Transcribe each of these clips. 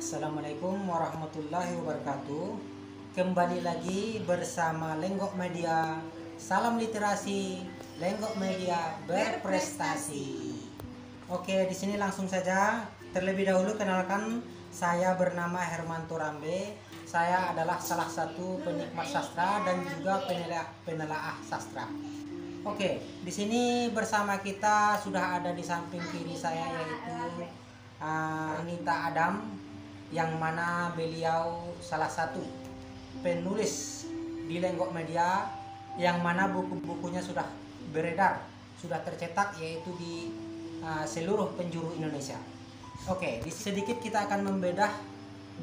Assalamualaikum warahmatullahi wabarakatuh. Kembali lagi bersama Lenggok Media. Salam literasi, Lenggok Media berprestasi. Oke, di sini langsung saja. Terlebih dahulu kenalkan, saya bernama Hermanto Rambe. Saya adalah salah satu penikmat sastra dan juga penelaah sastra. Oke, di sini bersama kita sudah ada di samping kiri saya yaitu Arnita Adam, yang mana beliau salah satu penulis di Lenggok Media, yang mana buku-bukunya sudah beredar, sudah tercetak yaitu di seluruh penjuru Indonesia. Oke, sedikit kita akan membedah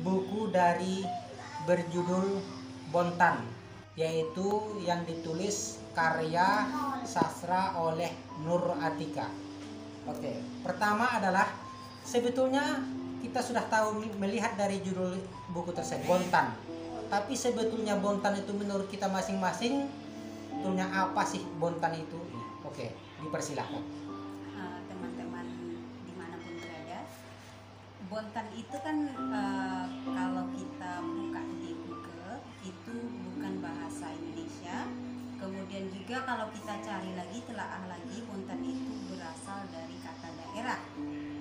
buku dari berjudul Bontan, yaitu yang ditulis karya sastra oleh Nur Atika. Oke, pertama adalah sebetulnya kita sudah tahu melihat dari judul buku tersebut, Bontan. Tapi sebetulnya Bontan itu menurut kita masing-masing, sebetulnya apa sih Bontan itu? Oke, dipersilahkan. Teman-teman dimanapun berada, Bontan itu kan kalau kita buka di Google itu bukan bahasa Indonesia. Kemudian juga kalau kita cari lagi, telaah lagi, Bontan itu berasal dari kata daerah.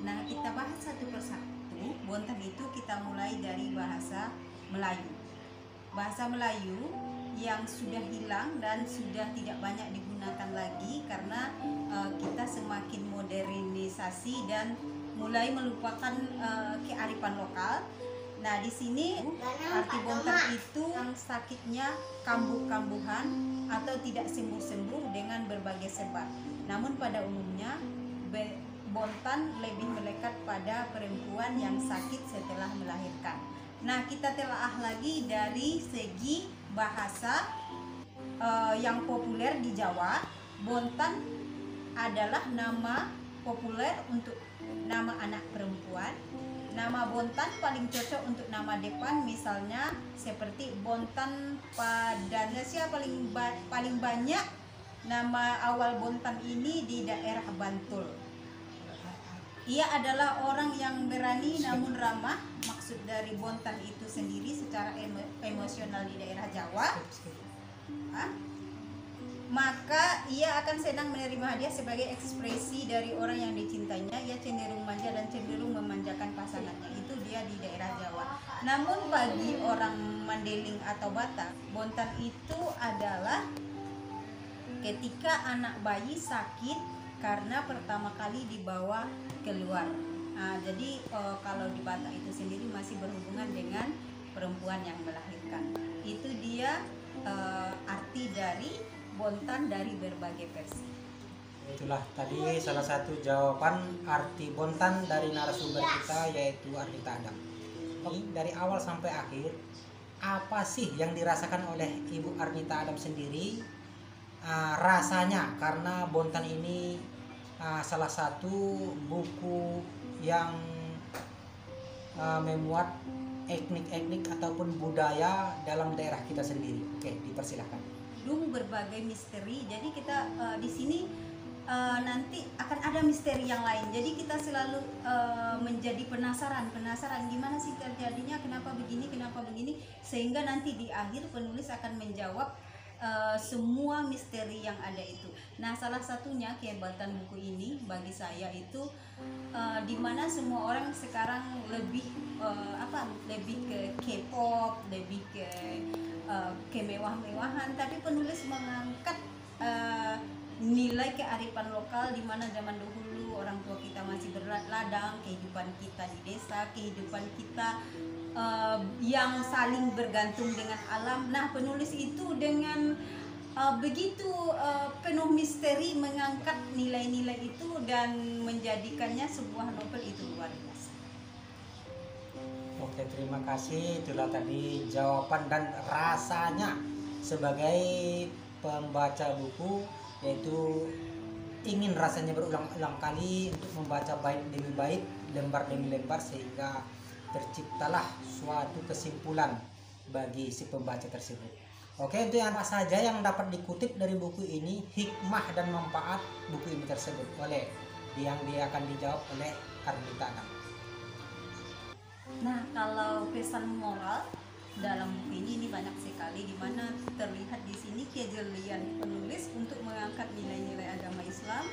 Nah, kita bahas satu persatu. Bontan itu kita mulai dari bahasa Melayu. Bahasa Melayu yang sudah hilang dan sudah tidak banyak digunakan lagi karena kita semakin modernisasi dan mulai melupakan kearifan lokal. Nah, di sini arti Bontan itu yang sakitnya kambuh-kambuhan atau tidak sembuh-sembuh dengan berbagai sebab. Namun pada umumnya Bontan lebih melekat pada perempuan yang sakit setelah melahirkan. Nah, kita telaah lagi dari segi bahasa yang populer di Jawa. Bontan adalah nama populer untuk nama anak perempuan. Nama Bontan paling cocok untuk nama depan, misalnya seperti Bontan Padanesya paling banyak nama awal Bontan ini di daerah Bantul. Ia adalah orang yang berani namun ramah. Maksud dari Bontan itu sendiri secara emosional di daerah Jawa, maka ia akan senang menerima hadiah sebagai ekspresi dari orang yang dicintainya. Ia cenderung manja dan cenderung memanjakan pasangannya. Itu dia di daerah Jawa. Namun bagi orang Mandailing atau Batak, Bontan itu adalah ketika anak bayi sakit karena pertama kali dibawa keluar. Nah, jadi kalau di Batak itu sendiri masih berhubungan dengan perempuan yang melahirkan. Itu dia arti dari Bontan dari berbagai versi. Itulah tadi salah satu jawaban arti Bontan dari narasumber kita yaitu Arnita Adam. Oke, dari awal sampai akhir, apa sih yang dirasakan oleh Ibu Arnita Adam sendiri rasanya, karena Bontan ini salah satu buku yang memuat etnik-etnik ataupun budaya dalam daerah kita sendiri. Oke, dipersilahkan. Berbagai misteri. Jadi kita di sini nanti akan ada misteri yang lain. Jadi kita selalu menjadi penasaran gimana sih terjadinya, kenapa begini, sehingga nanti di akhir penulis akan menjawab semua misteri yang ada itu. Nah, salah satunya kehebatan buku ini bagi saya itu dimana semua orang sekarang lebih lebih ke K-pop, lebih ke kemewah-mewahan, tapi penulis mengangkat nilai kearifan lokal di mana zaman dahulu orang tua kita masih berladang, kehidupan kita di desa, kehidupan kita yang saling bergantung dengan alam. Nah, penulis itu dengan begitu penuh misteri mengangkat nilai-nilai itu dan menjadikannya sebuah novel itu luar biasa. Oke, terima kasih. Itulah tadi jawaban dan rasanya sebagai pembaca buku, yaitu ingin rasanya berulang-ulang kali untuk membaca bait demi bait, lembar demi lembar, sehingga terciptalah suatu kesimpulan bagi si pembaca tersebut. Oke, itu yang apa saja yang dapat dikutip dari buku ini, hikmah dan manfaat buku ini tersebut, oleh yang dia akan dijawab oleh Arnita Adam. Nah, kalau pesan moral dalam buku ini banyak sekali, di mana terlihat di sini kejelian penulis untuk mengangkat nilai-nilai agama Islam,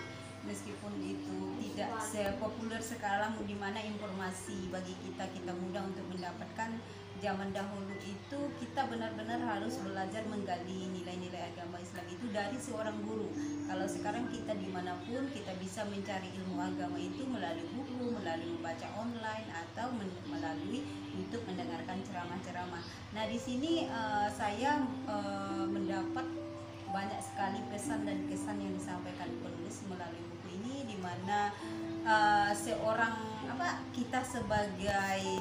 meskipun itu tidak sepopuler sekarang, di mana informasi bagi kita mudah untuk mendapatkan. Zaman dahulu itu kita benar-benar harus belajar menggali nilai-nilai agama Islam itu dari seorang guru. Kalau sekarang kita dimanapun kita bisa mencari ilmu agama itu melalui buku, melalui membaca online, atau melalui untuk mendengarkan ceramah-ceramah. Nah, di sini saya mendapat banyak sekali pesan dan kesan yang disampaikan penulis melalui buku ini, di mana kita sebagai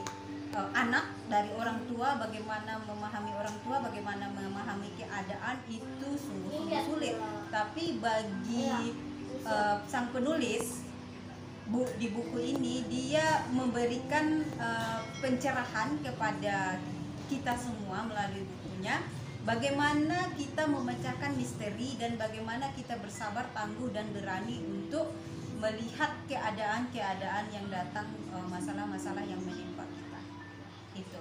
anak dari orang tua, bagaimana memahami orang tua, bagaimana memahami keadaan itu sungguh-sungguh sulit. Tapi bagi sang penulis di buku ini, dia memberikan pencerahan kepada kita semua melalui bukunya, bagaimana kita memecahkan misteri dan bagaimana kita bersabar, tangguh, dan berani untuk melihat keadaan-keadaan yang datang, masalah-masalah yang menimpa kita. Itu.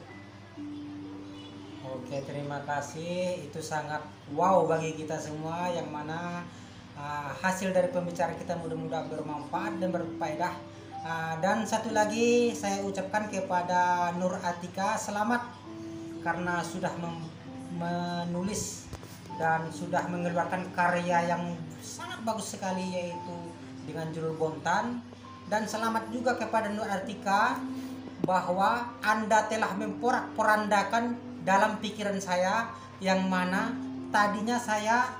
Oke, terima kasih. Itu sangat wow bagi kita semua, yang mana hasil dari pembicaraan kita mudah-mudahan bermanfaat dan berfaedah. Dan satu lagi saya ucapkan kepada Nur Atika, selamat karena sudah menulis dan sudah mengeluarkan karya yang sangat bagus sekali, yaitu dengan judul Bontan. Dan selamat juga kepada Nur Atika bahwa Anda telah memporak-porandakan dalam pikiran saya, yang mana tadinya saya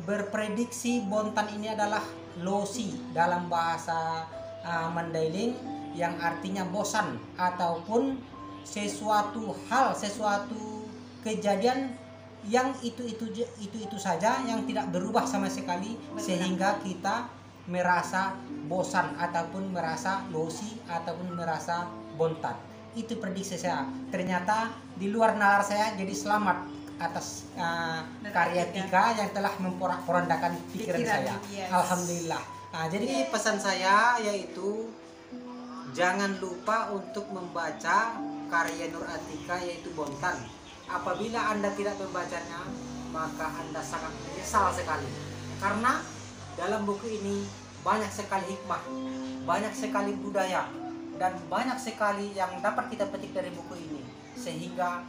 berprediksi Bontan ini adalah losi dalam bahasa Mandailing, yang artinya bosan ataupun sesuatu kejadian yang itu saja, yang tidak berubah sama sekali, sehingga kita merasa bosan ataupun merasa losi ataupun merasa bontan. Itu prediksi saya. Ternyata di luar nalar saya, jadi selamat atas karya Tika yang telah memporak-porandakan pikiran saya. Yes. Alhamdulillah. Jadi pesan saya yaitu jangan lupa untuk membaca karya Nur Atika, yaitu Bontan. Apabila Anda tidak membacanya, maka Anda sangat menyesal sekali, karena dalam buku ini banyak sekali hikmah, banyak sekali budaya, dan banyak sekali yang dapat kita petik dari buku ini, sehingga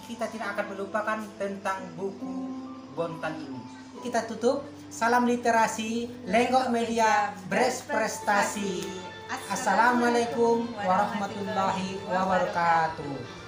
kita tidak akan melupakan tentang buku Bontan ini. Kita tutup. Salam literasi, Lenggok Media berprestasi. Assalamualaikum warahmatullahi wabarakatuh.